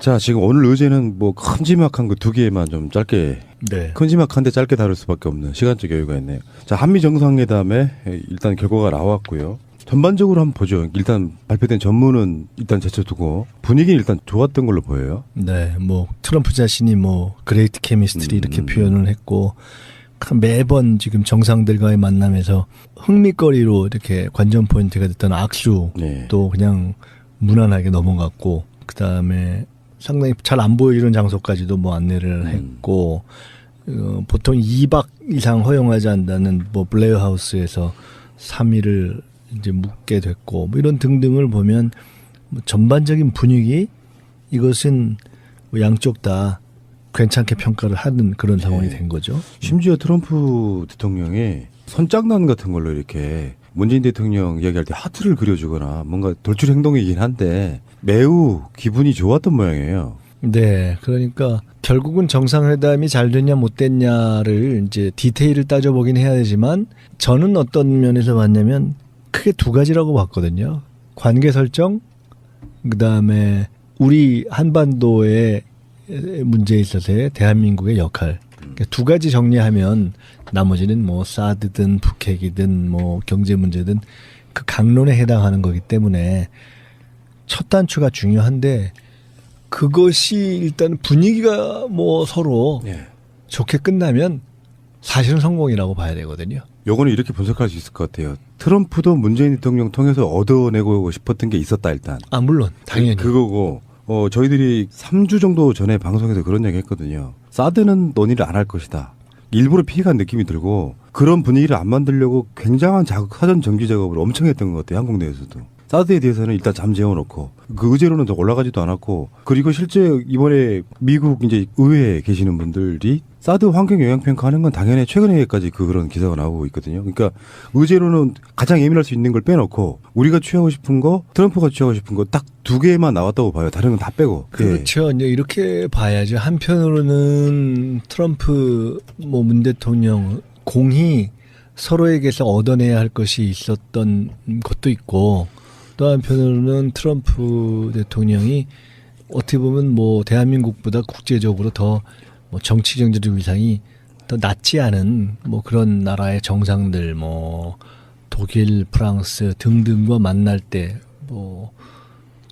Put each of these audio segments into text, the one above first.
자, 지금 오늘 의제는 뭐 큼지막한 그 두 개만 좀 짧게, 네. 큼지막한데 짧게 다룰 수밖에 없는 시간적 여유가 있네요. 자, 한미 정상회담에 일단 결과가 나왔고요. 전반적으로 한번 보죠. 일단 발표된 전문은 일단 제쳐두고 분위기는 일단 좋았던 걸로 보여요. 네, 뭐 트럼프 자신이 뭐 그레이트 케미스트리 이렇게 표현을 했고 매번 지금 정상들과의 만남에서 흥미거리로 이렇게 관전 포인트가 됐던 악수도 네. 그냥 무난하게 넘어갔고 그다음에 상당히 잘 안 보이는 장소까지도 뭐 안내를 했고 보통 2박 이상 허용하지 않는 뭐 블레어 하우스에서 3일을 이제 묵게 됐고 뭐 이런 등등을 보면 뭐 전반적인 분위기 이것은 뭐 양쪽 다 괜찮게 평가를 하는 그런 상황이 된 거죠. 심지어 트럼프 대통령이 선장난 같은 걸로 이렇게 문재인 대통령 이야기할 때 하트를 그려주거나 뭔가 돌출 행동이긴 한데 매우 기분이 좋았던 모양이에요. 네, 그러니까 결국은 정상회담이 잘 됐냐 못 됐냐를 이제 디테일을 따져보긴 해야 되지만 저는 어떤 면에서 봤냐면 크게 두 가지라고 봤거든요. 관계 설정, 그다음에 우리 한반도의 문제에 있어서의 대한민국의 역할. 그러니까 두 가지 정리하면 나머지는 뭐 사드든 북핵이든 뭐 경제 문제든 그 강론에 해당하는 거기 때문에 첫 단추가 중요한데 그것이 일단 분위기가 뭐 서로 좋게 끝나면 사실은 성공이라고 봐야 되거든요. 요거는 이렇게 분석할 수 있을 것 같아요. 트럼프도 문재인 대통령 통해서 얻어내고 싶었던 게 있었다 일단. 아 물론 당연히. 그거고 저희들이 3주 정도 전에 방송에서 그런 얘기 했거든요. 사드는 논의를 안 할 것이다. 일부러 피해간 느낌이 들고 그런 분위기를 안 만들려고 굉장한 사전 정비 작업을 엄청 했던 것 같아요. 한국 내에서도. 사드에 대해서는 일단 잠재워놓고 그 의제로는 더 올라가지도 않았고 그리고 실제 이번에 미국 이제 의회에 계시는 분들이 사드 환경 영향 평가하는 건 당연히 최근에까지 그런 기사가 나오고 있거든요. 그러니까 의제로는 가장 예민할 수 있는 걸 빼놓고 우리가 취하고 싶은 거, 트럼프가 취하고 싶은 거 딱 두 개만 나왔다고 봐요. 다른 건 다 빼고. 그렇죠. 이제 이렇게 봐야죠. 한편으로는 트럼프 뭐 문 대통령 공히 서로에게서 얻어내야 할 것이 있었던 것도 있고 또 한편으로는 트럼프 대통령이 어떻게 보면 뭐 대한민국보다 국제적으로 더 뭐 정치 경제적 위상이 더 낮지 않은 뭐 그런 나라의 정상들 뭐 독일, 프랑스 등등과 만날 때 뭐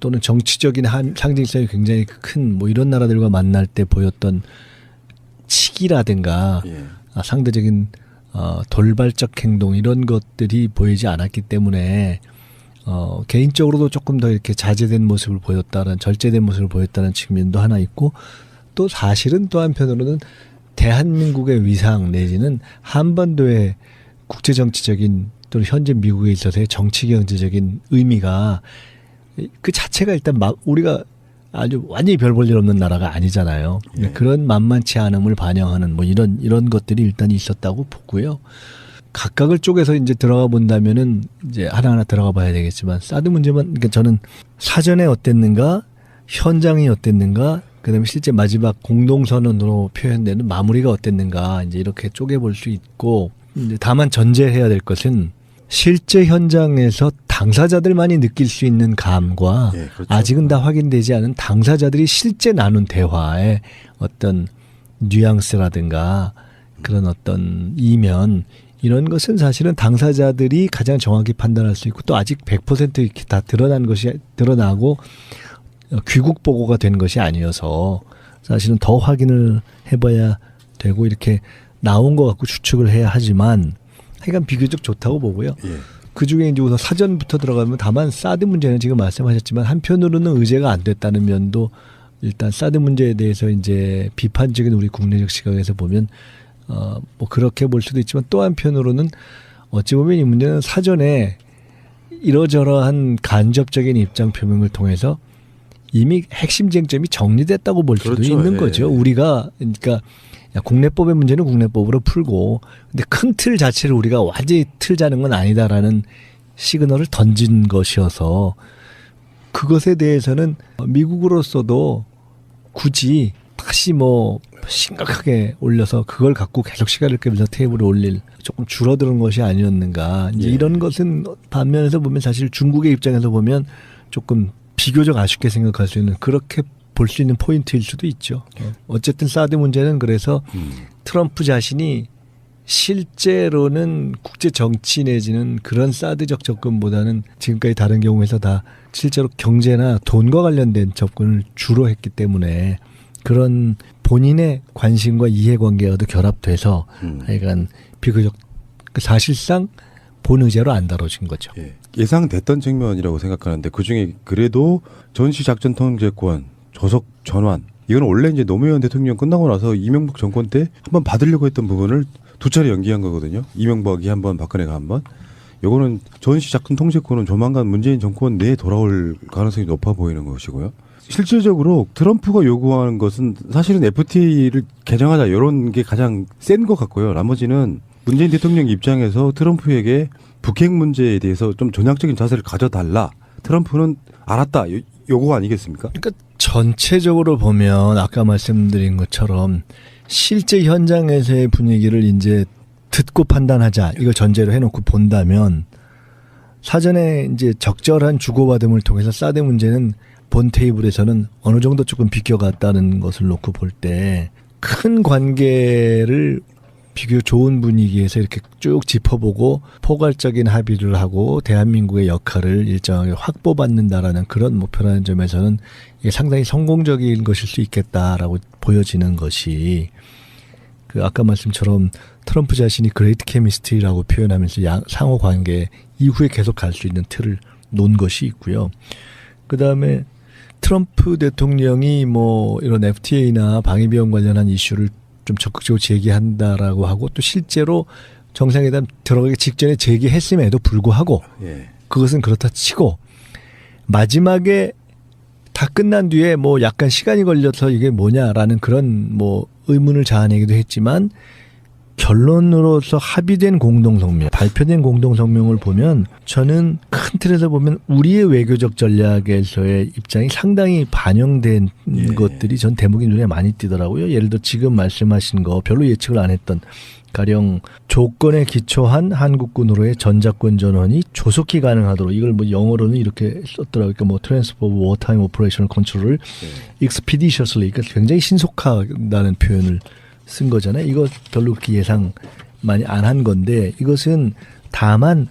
또는 정치적인 상징성이 굉장히 큰 뭐 이런 나라들과 만날 때 보였던 치기라든가 상대적인 돌발적 행동 이런 것들이 보이지 않았기 때문에 개인적으로도 조금 더 이렇게 자제된 모습을 보였다는 절제된 모습을 보였다는 측면도 하나 있고 또 사실은 또 한편으로는 대한민국의 위상 내지는 한반도의 국제정치적인 또는 현재 미국에 있어서의 정치경제적인 의미가 그 자체가 일단 우리가 아주 완전히 별 볼 일 없는 나라가 아니잖아요. 그런 만만치 않음을 반영하는 뭐 이런 것들이 일단 있었다고 보고요. 각각을 쪼개서 이제 들어가 본다면은 이제 하나하나 들어가 봐야 되겠지만 사드 문제만 그러니까 저는 사전에 어땠는가, 현장이 어땠는가, 그다음에 실제 마지막 공동선언으로 표현되는 마무리가 어땠는가 이제 이렇게 쪼개 볼 수 있고 이제 다만 전제해야 될 것은 실제 현장에서 당사자들만이 느낄 수 있는 감과 그렇죠. 아직은 다 확인되지 않은 당사자들이 실제 나눈 대화의 어떤 뉘앙스라든가 그런 어떤 이면 이런 것은 사실은 당사자들이 가장 정확히 판단할 수 있고 또 아직 100% 이렇게 다 드러나고 귀국 보고가 된 것이 아니어서 사실은 더 확인을 해봐야 되고 이렇게 나온 것 같고 추측을 해야 하지만 하여간 비교적 좋다고 보고요. 그중에 이제 우선 사전부터 들어가면 다만 사드 문제는 지금 말씀하셨지만 한편으로는 의제가 안 됐다는 면도 일단 사드 문제에 대해서 이제 비판적인 우리 국내적 시각에서 보면 뭐 그렇게 볼 수도 있지만 또 한편으로는 어찌 보면 이 문제는 사전에 이러저러한 간접적인 입장 표명을 통해서 이미 핵심 쟁점이 정리됐다고 볼 수도 그렇죠. 있는 거죠. 우리가 그러니까 국내법의 문제는 국내법으로 풀고 근데 큰 틀 자체를 우리가 완전히 틀자는 건 아니다라는 시그널을 던진 것이어서 그것에 대해서는 미국으로서도 굳이 다시 뭐 심각하게 올려서 그걸 갖고 계속 시간을 끌면서 테이블에 올릴 조금 줄어드는 것이 아니었는가. 이제 이런 것은 반면에서 보면 사실 중국의 입장에서 보면 조금 비교적 아쉽게 생각할 수 있는 그렇게 볼 수 있는 포인트일 수도 있죠. 어쨌든 사드 문제는 그래서 트럼프 자신이 실제로는 국제 정치 내지는 그런 사드적 접근보다는 지금까지 다른 경우에서 다 실제로 경제나 돈과 관련된 접근을 주로 했기 때문에 그런 본인의 관심과 이해관계와도 결합돼서 하여간 비교적 사실상 본 의제로 안 다뤄진 거죠. 예. 예상됐던 측면이라고 생각하는데 그중에 그래도 전시작전 통제권, 조속 전환 이건 원래 이제 노무현 대통령 끝나고 나서 이명박 정권 때 한번 받으려고 했던 부분을 두 차례 연기한 거거든요. 이명박이 한 번, 박근혜가 한 번. 요거는 전시작전 통제권은 조만간 문재인 정권 내에 돌아올 가능성이 높아 보이는 것이고요. 실질적으로 트럼프가 요구하는 것은 사실은 FTA를 개정하자 이런 게 가장 센 것 같고요. 나머지는 문재인 대통령 입장에서 트럼프에게 북핵 문제에 대해서 좀 전향적인 자세를 가져달라. 트럼프는 알았다. 요거 아니겠습니까? 그러니까 전체적으로 보면 아까 말씀드린 것처럼 실제 현장에서의 분위기를 이제 듣고 판단하자. 이걸 전제로 해놓고 본다면 사전에 이제 적절한 주고받음을 통해서 사드 문제는 본 테이블에서는 어느 정도 조금 비껴갔다는 것을 놓고 볼 때 큰 관계를 비교 좋은 분위기에서 이렇게 쭉 짚어보고 포괄적인 합의를 하고 대한민국의 역할을 일정하게 확보받는다라는 그런 목표라는 점에서는 이게 상당히 성공적인 것일 수 있겠다라고 보여지는 것이 그 아까 말씀처럼 트럼프 자신이 그레이트 케미스트리라고 표현하면서 상호 관계 이후에 계속 갈 수 있는 틀을 놓은 것이 있고요. 그다음에 트럼프 대통령이 뭐 이런 FTA나 방위비용 관련한 이슈를 좀 적극적으로 제기한다라고 하고 또 실제로 정상회담 들어가기 직전에 제기했음에도 불구하고 그것은 그렇다 치고 마지막에 다 끝난 뒤에 뭐 약간 시간이 걸려서 이게 뭐냐라는 그런 뭐 의문을 자아내기도 했지만 결론으로서 합의된 공동성명, 발표된 공동성명을 보면 저는 큰 틀에서 보면 우리의 외교적 전략에서의 입장이 상당히 반영된 것들이 전 대목이 눈에 많이 띄더라고요. 예를 들어 지금 말씀하신 거 별로 예측을 안 했던 가령 조건에 기초한 한국군으로의 전작권 전원이 조속히 가능하도록 이걸 뭐 영어로는 이렇게 썼더라고요. 그러니까 뭐 Transfer of Wartime Operational Control을 expeditiously, 그러니까 굉장히 신속하다는 표현을 쓴 거잖아요. 이거 별로 그렇게 예상 많이 안 한 건데 이것은 다만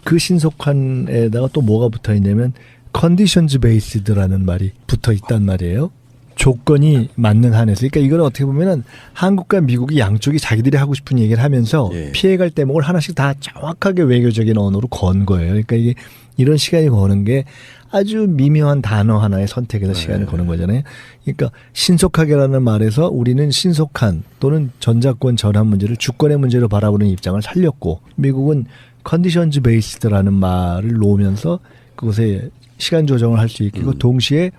그 신속한에다가 또 뭐가 붙어 있냐면 conditions based라는 말이 붙어 있단 말이에요. 조건이 맞는 한에서. 그러니까 이건 어떻게 보면은 한국과 미국이 양쪽이 자기들이 하고 싶은 얘기를 하면서 피해갈 대목을 하나씩 다 정확하게 외교적인 언어로 건 거예요. 그러니까 이게 이런 시간이 거는 게 아주 미묘한 단어 하나의 선택에서 시간을 거는 거잖아요. 그러니까 신속하게라는 말에서 우리는 신속한 또는 전작권 전환 문제를 주권의 문제로 바라보는 입장을 살렸고 미국은 컨디션즈 베이스드라는 말을 놓으면서 그것에 시간 조정을 할 수 있고 동시에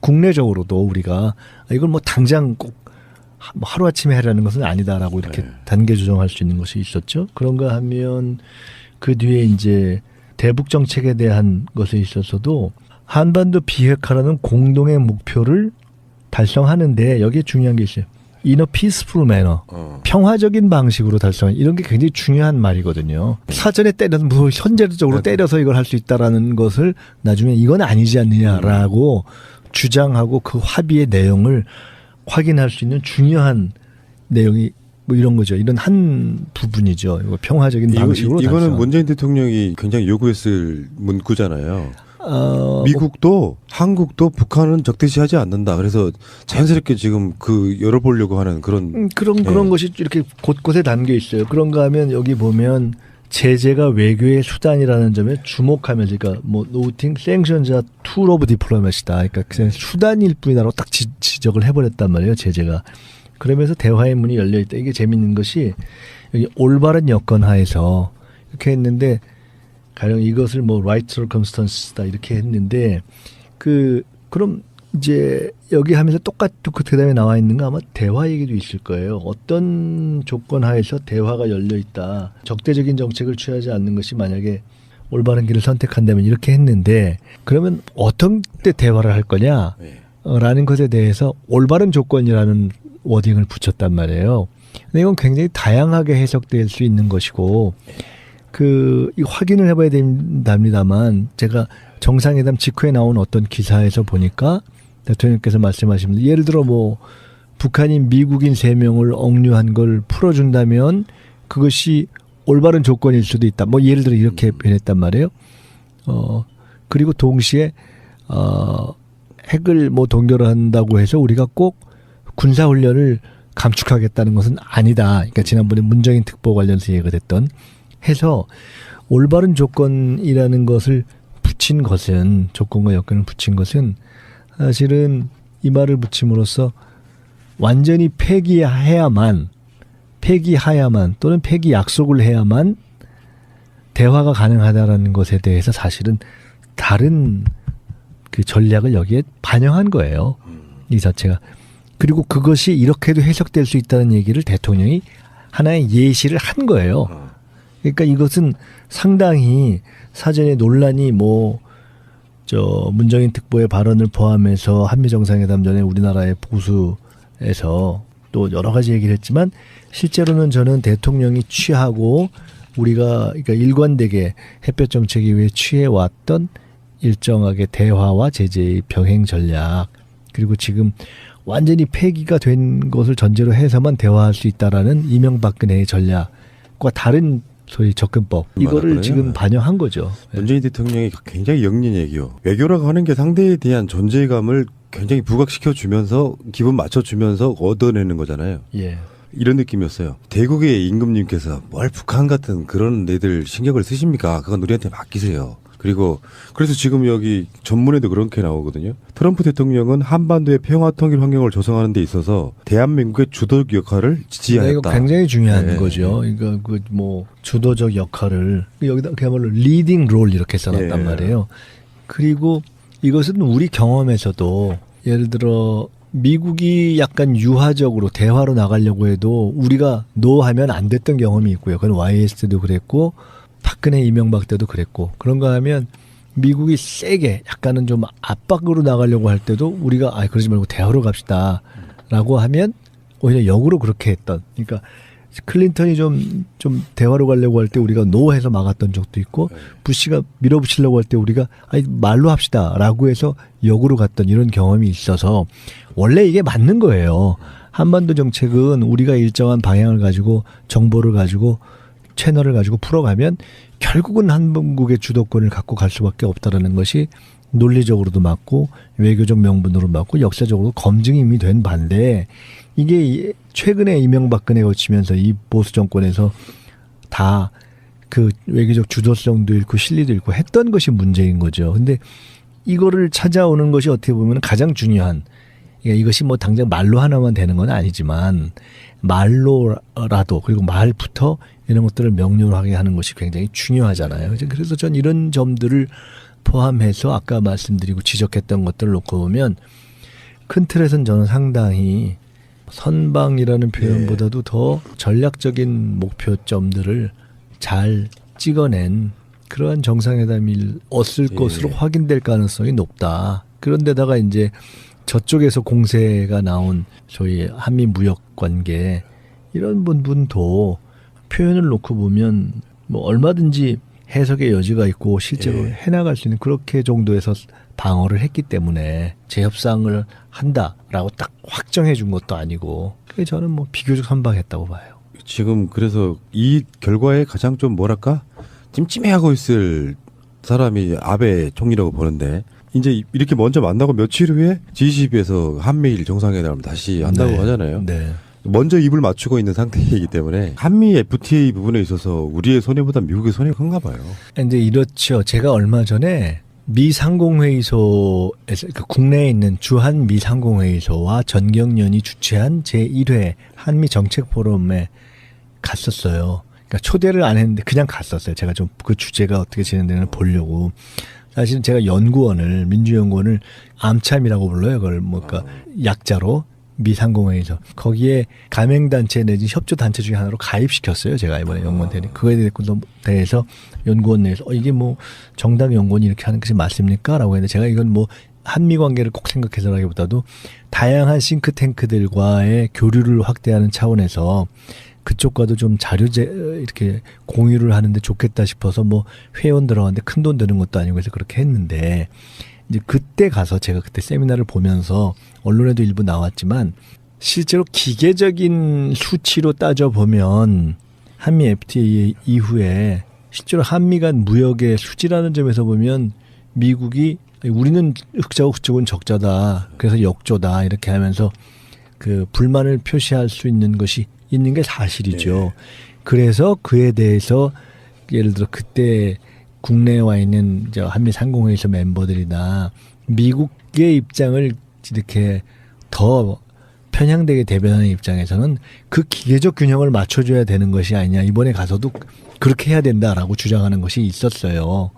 국내적으로도 우리가 이걸 뭐 당장 꼭 하루아침에 하려는 것은 아니다라고 이렇게 단계 조정할 수 있는 것이 있었죠. 그런가 하면 그 뒤에 이제 대북 정책에 대한 것에 있어서도 한반도 비핵화라는 공동의 목표를 달성하는데 여기에 중요한 게 있어요. In a peaceful manner. 평화적인 방식으로 달성. 이런 게 굉장히 중요한 말이거든요. 사전에 때려서 뭐 현재적으로 때려서 이걸 할 수 있다라는 것을 나중에 이건 아니지 않느냐라고 주장하고 그 합의의 내용을 확인할 수 있는 중요한 내용이 뭐 이런 거죠. 이런 한 부분이죠. 이거 평화적인 방식으로 이거는 달성. 문재인 대통령이 굉장히 요구했을 문구잖아요. 미국도 한국도 북한은 적대시하지 않는다. 그래서 자연스럽게 지금 그 열어보려고 하는 그런 것이 이렇게 곳곳에 담겨 있어요. 그런가 하면 여기 보면 제재가 외교의 수단이라는 점에 주목하면서 그러니까 뭐 noting sanctions are tool of diplomacy다. 그러니까 그냥 수단일 뿐이다라고 딱 지적을 해버렸단 말이에요. 제재가. 그러면서 대화의 문이 열려 있다. 이게 재밌는 것이 여기 올바른 여건 하에서 이렇게 했는데 가령 이것을 뭐 right circumstances다 이렇게 했는데 그럼 이제 여기 하면서 똑같이 그 대답에 나와 있는 거 아마 대화 얘기도 있을 거예요. 어떤 조건 하에서 대화가 열려 있다. 적대적인 정책을 취하지 않는 것이 만약에 올바른 길을 선택한다면 이렇게 했는데 그러면 어떤 때 대화를 할 거냐? 라는 것에 대해서 올바른 조건이라는 워딩을 붙였단 말이에요. 근데 이건 굉장히 다양하게 해석될 수 있는 것이고 이 확인을 해봐야 된답니다만 제가 정상회담 직후에 나온 어떤 기사에서 보니까 대통령께서 말씀하시면 예를 들어 뭐 북한이 미국인 3명을 억류한 걸 풀어준다면 그것이 올바른 조건일 수도 있다. 뭐 예를 들어 이렇게 변했단 말이에요. 그리고 동시에 핵을 뭐 동결한다고 해서 우리가 꼭 군사훈련을 감축하겠다는 것은 아니다. 그러니까 지난번에 문정인 특보 관련해서 얘기가 됐던 해서 올바른 조건이라는 것을 붙인 것은 조건과 여건을 붙인 것은 사실은 이 말을 붙임으로써 완전히 폐기하야만 또는 폐기 약속을 해야만 대화가 가능하다라는 것에 대해서 사실은 다른 그 전략을 여기에 반영한 거예요. 이 자체가. 그리고 그것이 이렇게도 해석될 수 있다는 얘기를 대통령이 하나의 예시를 한 거예요. 그러니까 이것은 상당히 사전에 논란이 문정인 특보의 발언을 포함해서 한미 정상회담 전에 우리나라의 보수에서 또 여러 가지 얘기를 했지만 실제로는 저는 대통령이 취하고 우리가 그러니까 일관되게 햇볕 정책 이후에 취해왔던 일정하게 대화와 제재의 병행 전략 그리고 지금 완전히 폐기가 된 것을 전제로 해서만 대화할 수 있다라는 이명박근혜의 전략과 다른 소위 접근법 이거를 맞았구나. 지금 반영한 거죠. 문재인 대통령이 굉장히 영리얘기요. 외교라고 하는 게 상대에 대한 존재감을 굉장히 부각시켜주면서 기분 맞춰주면서 얻어내는 거잖아요. 예. 이런 느낌이었어요. 대국의 임금님께서 뭘 북한 같은 그런 애들 신경을 쓰십니까? 그건 우리한테 맡기세요. 그리고 그래서 지금 여기 전문에도 그렇게 나오거든요. 트럼프 대통령은 한반도의 평화 통일 환경을 조성하는 데 있어서 대한민국의 주도적 역할을 지지하였다. 이거 굉장히 중요한 네. 거죠. 이거 주도적 역할을 여기다 그야말로 리딩 롤 이렇게 써놨단 네. 말이에요. 그리고 이것은 우리 경험에서도 예를 들어 미국이 약간 유화적으로 대화로 나가려고 해도 우리가 노하면 안 됐던 경험이 있고요. 그건 YS 때도 그랬고 박근혜 이명박 때도 그랬고 그런가 하면 미국이 세게 약간은 좀 압박으로 나가려고 할 때도 우리가 그러지 말고 대화로 갑시다 라고 하면 오히려 역으로 그렇게 했던 그러니까 클린턴이 좀 대화로 가려고 할 때 우리가 노해서 막았던 적도 있고 부시가 밀어붙이려고 할 때 우리가 말로 합시다 라고 해서 역으로 갔던 이런 경험이 있어서 원래 이게 맞는 거예요. 한반도 정책은 우리가 일정한 방향을 가지고 정보를 가지고 채널을 가지고 풀어가면 결국은 한국의 주도권을 갖고 갈 수밖에 없다라는 것이 논리적으로도 맞고 외교적 명분으로 맞고 역사적으로 검증이 이미 된 반대 이게 최근에 이명박근혜 거치면서 이 보수 정권에서 다 그 외교적 주도성도 잃고 실리도 잃고 했던 것이 문제인 거죠. 근데 이거를 찾아오는 것이 어떻게 보면 가장 중요한 그러니까 이것이 당장 말로 하나만 되는 건 아니지만 말로라도 그리고 말부터 이런 것들을 명료하게 하는 것이 굉장히 중요하잖아요. 그래서 전 이런 점들을 포함해서 아까 말씀드리고 지적했던 것들을 놓고 보면 큰 틀에서는 저는 상당히 선방이라는 표현보다도 더 전략적인 목표점들을 잘 찍어낸 그러한 정상회담이었을 것으로 확인될 가능성이 높다. 그런데다가 이제 저쪽에서 공세가 나온 소위 한미 무역 관계 이런 부분도 표현을 놓고 보면 얼마든지 해석의 여지가 있고 실제로 해나갈 수 있는 그렇게 정도에서 방어를 했기 때문에 재협상을 한다라고 딱 확정해 준 것도 아니고 그게 저는 비교적 선방했다고 봐요. 지금 그래서 이 결과에 가장 좀 찜찜해하고 있을 사람이 아베 총리라고 보는데 이제 이렇게 먼저 만나고 며칠 후에 G20에서 한미일 정상회담을 다시 한다고 하잖아요. 네. 먼저 입을 맞추고 있는 상태이기 때문에 한미 FTA 부분에 있어서 우리의 손해보다 미국의 손해가 큰가 봐요. 근데 이렇죠. 제가 얼마 전에 미 상공회의소에서 그러니까 국내에 있는 주한 미 상공회의소와 전경련이 주최한 제1회 한미 정책 포럼에 갔었어요. 그러니까 초대를 안 했는데 그냥 갔었어요. 제가 좀 그 주제가 어떻게 진행되는지 보려고. 사실은 제가 민주연구원을 암참이라고 불러요. 그걸 그러니까 약자로 미 상공회의소 거기에 가맹단체 내지 협조단체 중에 하나로 가입시켰어요. 제가 이번에 연구원 대리 그거에 대해서 연구원 내에서 이게 정당 연구원이 이렇게 하는 것이 맞습니까? 라고 했는데 제가 이건 한미 관계를 꼭 생각해서라기보다도 다양한 싱크탱크들과의 교류를 확대하는 차원에서 그쪽과도 좀 자료제 이렇게 공유를 하는데 좋겠다 싶어서 회원 들어갔는데 큰 돈 드는 것도 아니고 해서 그렇게 했는데 이제 그때 가서 제가 그때 세미나를 보면서 언론에도 일부 나왔지만 실제로 기계적인 수치로 따져보면 한미 FTA 이후에 실제로 한미 간 무역의 수지라는 점에서 보면 미국이 우리는 흑자고 그쪽은 적자다. 그래서 역조다. 이렇게 하면서 그 불만을 표시할 수 있는 것이 있는 게 사실이죠. 네. 그래서 그에 대해서 예를 들어 그때 국내에 와 있는 저 한미 상공회의소 멤버들이나 미국의 입장을 이렇게 더 편향되게 대변하는 입장에서는 그 기계적 균형을 맞춰줘야 되는 것이 아니냐. 이번에 가서도 그렇게 해야 된다라고 주장하는 것이 있었어요.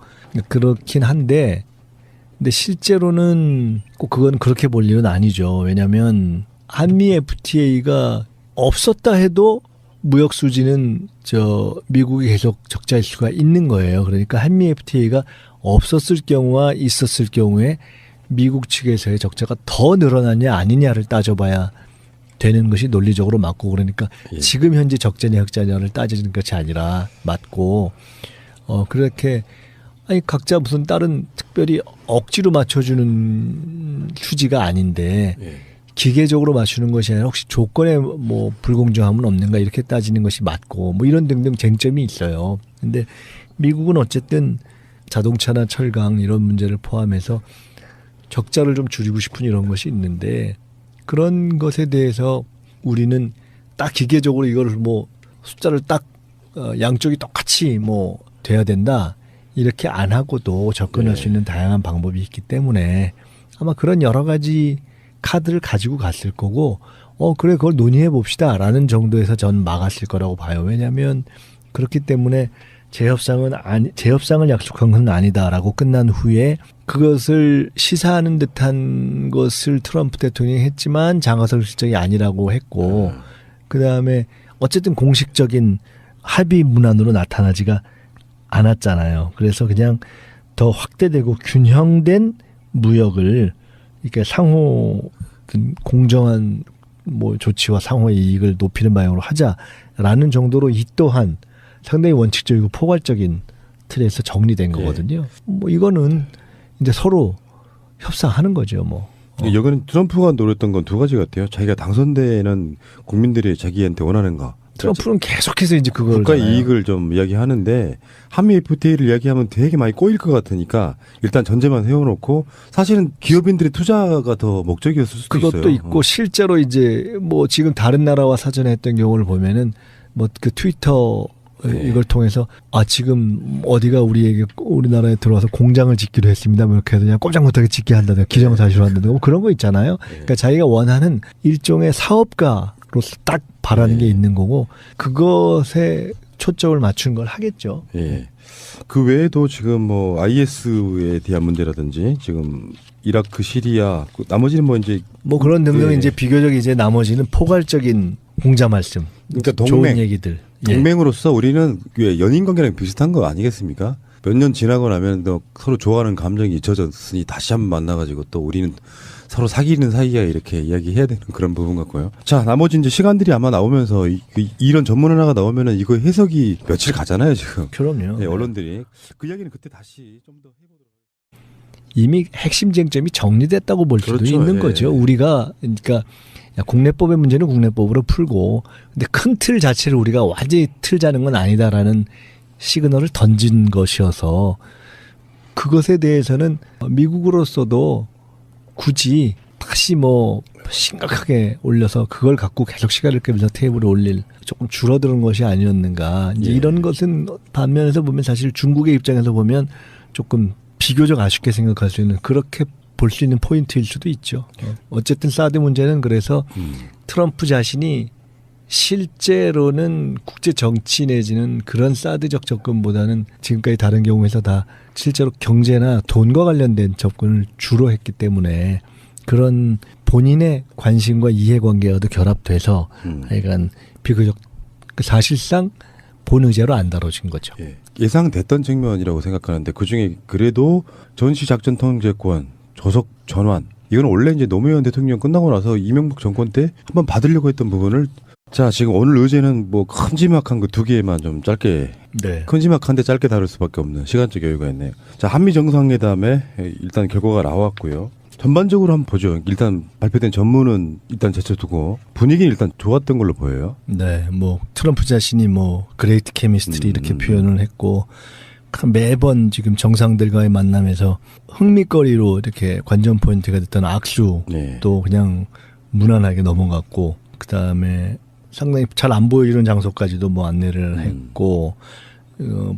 그렇긴 한데, 근데 실제로는 꼭 그건 그렇게 볼 일은 아니죠. 왜냐하면 한미 FTA가 없었다 해도 무역 수지는 저 미국이 계속 적자일 수가 있는 거예요. 그러니까 한미 FTA가 없었을 경우와 있었을 경우에 미국 측에서의 적자가 더 늘어나냐 아니냐를 따져봐야 되는 것이 논리적으로 맞고, 그러니까 예. 지금 현재 적자냐 흑자냐를 따지는 것이 아니라 맞고, 그렇게 아니 각자 무슨 다른 특별히 억지로 맞춰주는 수지가 아닌데 예. 기계적으로 맞추는 것이 아니라 혹시 조건에 뭐 불공정함은 없는가 이렇게 따지는 것이 맞고, 뭐 이런 등등 쟁점이 있어요. 근데 미국은 어쨌든 자동차나 철강 이런 문제를 포함해서 적자를 좀 줄이고 싶은 이런 것이 있는데, 그런 것에 대해서 우리는 딱 기계적으로 이걸 뭐 숫자를 딱 양쪽이 똑같이 뭐 돼야 된다 이렇게 안 하고도 접근할 네. 수 있는 다양한 방법이 있기 때문에 아마 그런 여러 가지 카드를 가지고 갔을 거고, 그래 그걸 논의해 봅시다라는 정도에서 전 막았을 거라고 봐요. 왜냐하면 그렇기 때문에 재협상을 약속한 건 아니다라고 끝난 후에 그것을 시사하는 듯한 것을 트럼프 대통령이 했지만 장하설 실정이 아니라고 했고, 그다음에 어쨌든 공식적인 합의 문안으로 나타나지가 않았잖아요. 그래서 그냥 더 확대되고 균형된 무역을 이렇게 상호 공정한 뭐 조치와 상호 이익을 높이는 방향으로 하자라는 정도로 이 또한 상당히 원칙적이고 포괄적인 틀에서 정리된 거거든요. 뭐 이거는 이제 서로 협상하는 거죠, 뭐. 여기는 트럼프가 노렸던 건 두 가지 같아요. 자기가 당선되는 국민들이 자기한테 원하는 거. 트럼프는 계속해서 이제 그걸 국가 이익을 좀 이야기하는데 한미 FTA를 이야기하면 되게 많이 꼬일 것 같으니까 일단 전제만 세워놓고, 사실은 기업인들의 투자가 더 목적이었을 수도 있어요. 그것도 있고 실제로 이제 뭐 지금 다른 나라와 사전에 했던 경우를 보면은 뭐 그 트위터 이걸 통해서 지금 어디가 우리나라에 들어와서 공장을 짓기로 했습니다. 뭐 이렇게 해서 그냥 꼼짝 못하게 짓게 한다든가 기정사실로 한다든가 뭐 그런 거 있잖아요. 그러니까 자기가 원하는 일종의 사업가로서 딱 바라는 게 있는 거고, 그것에 초점을 맞춘 걸 하겠죠. 예. 그 외에도 지금 뭐 IS에 대한 문제라든지 지금 이라크, 시리아, 나머지는 뭐 이제 뭐 그런 등등 예. 이제 비교적 이제 나머지는 포괄적인 공자 말씀, 그러니까 좋은 얘기들. 동맹으로서 우리는 연인 관계랑 비슷한 거 아니겠습니까? 몇 년 지나고 나면 또 서로 좋아하는 감정이 잊혀졌으니 다시 한번 만나가지고 또 우리는 서로 사귀는 사이야 이렇게 이야기해야 되는 그런 부분 같고요. 자, 나머지 이제 시간들이 아마 나오면서 이런 전문 하나가 나오면은 이거 해석이 며칠 가잖아요 지금. 그럼요. 네, 언론들이 그 이야기는 그때 다시 좀 더 해보도록. 이미 핵심 쟁점이 정리됐다고 볼 수도 그렇죠. 있는 예. 거죠. 우리가 그러니까 국내법의 문제는 국내법으로 풀고, 근데 큰 틀 자체를 우리가 완전히 틀자는 건 아니다라는 시그널을 던진 것이어서 그것에 대해서는 미국으로서도 굳이 다시 뭐 심각하게 올려서 그걸 갖고 계속 시간을 끌면서 테이블에 올릴 조금 줄어드는 것이 아니었는가. 이제 예. 이런 것은 반면에서 보면 사실 중국의 입장에서 보면 조금 비교적 아쉽게 생각할 수 있는, 그렇게 볼 수 있는 포인트일 수도 있죠. 어쨌든 사드 문제는 그래서 트럼프 자신이 실제로는 국제 정치 내지는 그런 사드적 접근보다는 지금까지 다른 경우에서 다 실제로 경제나 돈과 관련된 접근을 주로 했기 때문에 그런 본인의 관심과 이해관계와도 결합돼서 하여간 비교적 사실상 본 의제로 안 다뤄진 거죠. 예. 예상됐던 측면이라고 생각하는데 그중에 그래도 전시작전 통제권, 조속 전환, 이건 원래 이제 노무현 대통령 끝나고 나서 이명박 정권 때 한번 받으려고 했던 부분을 자, 지금 오늘 의제는 뭐 큼지막한 그 두 개만 좀 짧게, 네. 큼지막한데 짧게 다룰 수밖에 없는 시간적 여유가 있네요. 자, 한미 정상회담에 일단 결과가 나왔고요. 전반적으로 한번 보죠. 일단 발표된 전문은 일단 제쳐두고 분위기는 일단 좋았던 걸로 보여요. 네, 뭐 트럼프 자신이 뭐 그레이트 케미스트리 이렇게 표현을 했고 매번 지금 정상들과의 만남에서 흥미거리로 이렇게 관전 포인트가 됐던 악수도 네. 그냥 무난하게 넘어갔고 그다음에 상당히 잘 안 보이는 장소까지도 뭐 안내를 했고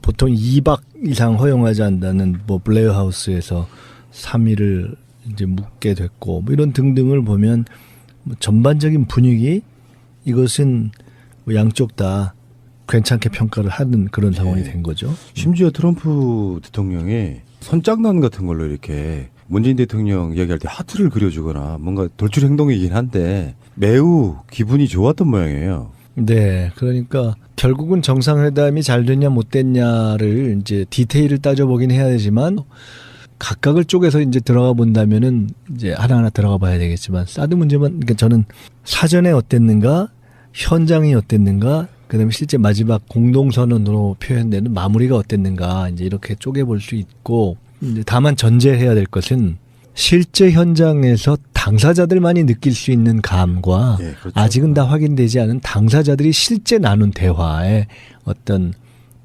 보통 2박 이상 허용하지 않는다는 뭐 블레어 하우스에서 3일을 이제 묵게 됐고 뭐 이런 등등을 보면 뭐 전반적인 분위기 이것은 뭐 양쪽 다 괜찮게 평가를 하는 그런 상황이 된 거죠. 심지어 트럼프 대통령이 선장난 같은 걸로 이렇게 문재인 대통령 이야기할 때 하트를 그려주거나 뭔가 돌출 행동이긴 한데 매우 기분이 좋았던 모양이에요. 네, 그러니까 결국은 정상회담이 잘 됐냐 못 됐냐를 이제 디테일을 따져보긴 해야 되지만 각각을 쪼개서 이제 들어가 본다면은 이제 하나하나 들어가 봐야 되겠지만 사드 문제만 그러니까 저는 사전에 어땠는가, 현장이 어땠는가, 그다음에 실제 마지막 공동선언으로 표현되는 마무리가 어땠는가 이제 이렇게 쪼개볼 수 있고 이제 다만 전제해야 될 것은 실제 현장에서 당사자들만이 느낄 수 있는 감과 예, 그렇죠. 아직은 다 확인되지 않은 당사자들이 실제 나눈 대화의 어떤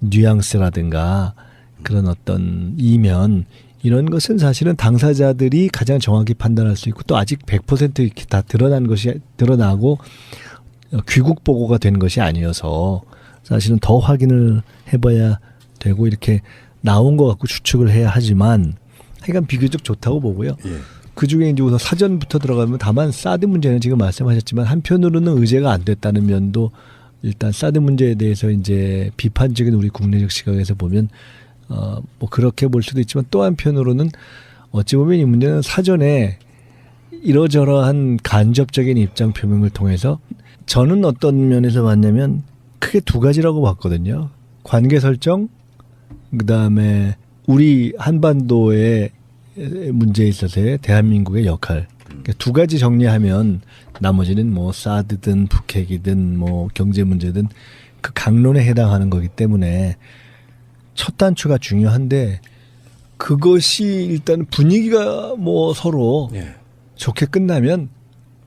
뉘앙스라든가 그런 어떤 이면 이런 것은 사실은 당사자들이 가장 정확히 판단할 수 있고 또 아직 100% 이렇게 다 드러나고 귀국 보고가 된 것이 아니어서 사실은 더 확인을 해봐야 되고 이렇게 나온 것 같고 추측을 해야 하지만 하여간 비교적 좋다고 보고요. 예. 그중에 이제 우선 사전부터 들어가면 다만 사드 문제는 지금 말씀하셨지만 한편으로는 의제가 안 됐다는 면도 일단 사드 문제에 대해서 이제 비판적인 우리 국내적 시각에서 보면 뭐 그렇게 볼 수도 있지만 또 한편으로는 어찌 보면 이 문제는 사전에 이러저러한 간접적인 입장 표명을 통해서 저는 어떤 면에서 봤냐면 크게 두 가지라고 봤거든요. 관계 설정, 그다음에 우리 한반도의 문제에 있어서의 대한민국의 역할. 그러니까 두 가지 정리하면 나머지는 뭐 사드든 북핵이든 뭐 경제 문제든 그 강론에 해당하는 거기 때문에 첫 단추가 중요한데 그것이 일단 분위기가 뭐 서로 예. 좋게 끝나면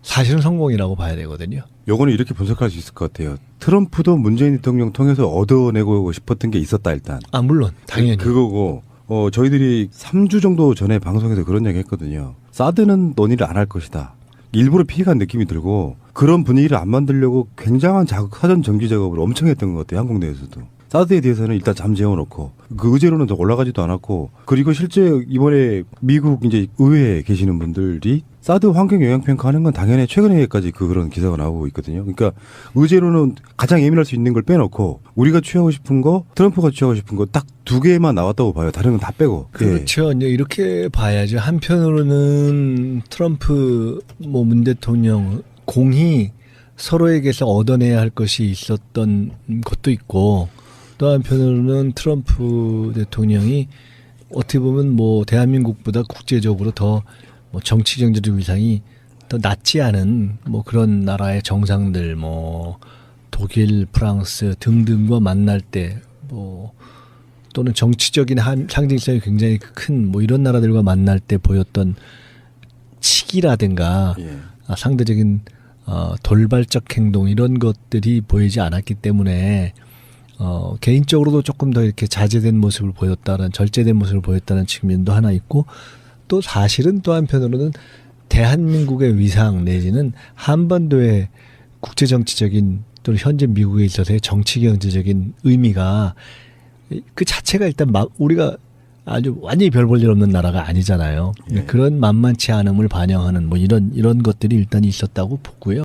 사실은 성공이라고 봐야 되거든요. 요거는 이렇게 분석할 수 있을 것 같아요. 트럼프도 문재인 대통령 통해서 얻어내고 싶었던 게 있었다 일단. 아 물론 당연히. 그거고 저희들이 3주 정도 전에 방송에서 그런 얘기 했거든요. 사드는 논의를 안 할 것이다. 일부러 피해간 느낌이 들고 그런 분위기를 안 만들려고 굉장한 사전 정기 작업을 엄청 했던 것 같아요. 한국 내에서도. 사드에 대해서는 일단 잠재워놓고 그 의제로는 더 올라가지도 않았고 그리고 실제 이번에 미국 이제 의회에 계시는 분들이 사드 환경 영향 평가하는 건 당연히 최근에까지 그런 기사가 나오고 있거든요. 그러니까 의제로는 가장 예민할 수 있는 걸 빼놓고 우리가 취하고 싶은 거, 트럼프가 취하고 싶은 거 딱 두 개만 나왔다고 봐요. 다른 건 다 빼고. 그렇죠. 이제 이렇게 봐야죠. 한편으로는 트럼프 뭐 문 대통령 공히 서로에게서 얻어내야 할 것이 있었던 것도 있고 또 한편으로는 트럼프 대통령이 어떻게 보면 뭐 대한민국보다 국제적으로 더 뭐 정치 경제적 위상이 더 낮지 않은 뭐 그런 나라의 정상들 뭐 독일, 프랑스 등등과 만날 때 뭐 또는 정치적인 상징성이 굉장히 큰 뭐 이런 나라들과 만날 때 보였던 치기라든가 예. 상대적인 돌발적 행동 이런 것들이 보이지 않았기 때문에 개인적으로도 조금 더 이렇게 자제된 모습을 보였다는 절제된 모습을 보였다는 측면도 하나 있고 또 사실은 또 한편으로는 대한민국의 위상 내지는 한반도의 국제정치적인 또는 현재 미국에 있어서의 정치 경제적인 의미가 그 자체가 일단 우리가 아주 완전히 별 볼 일 없는 나라가 아니잖아요. 예. 그런 만만치 않음을 반영하는 뭐 이런 것들이 일단 있었다고 보고요.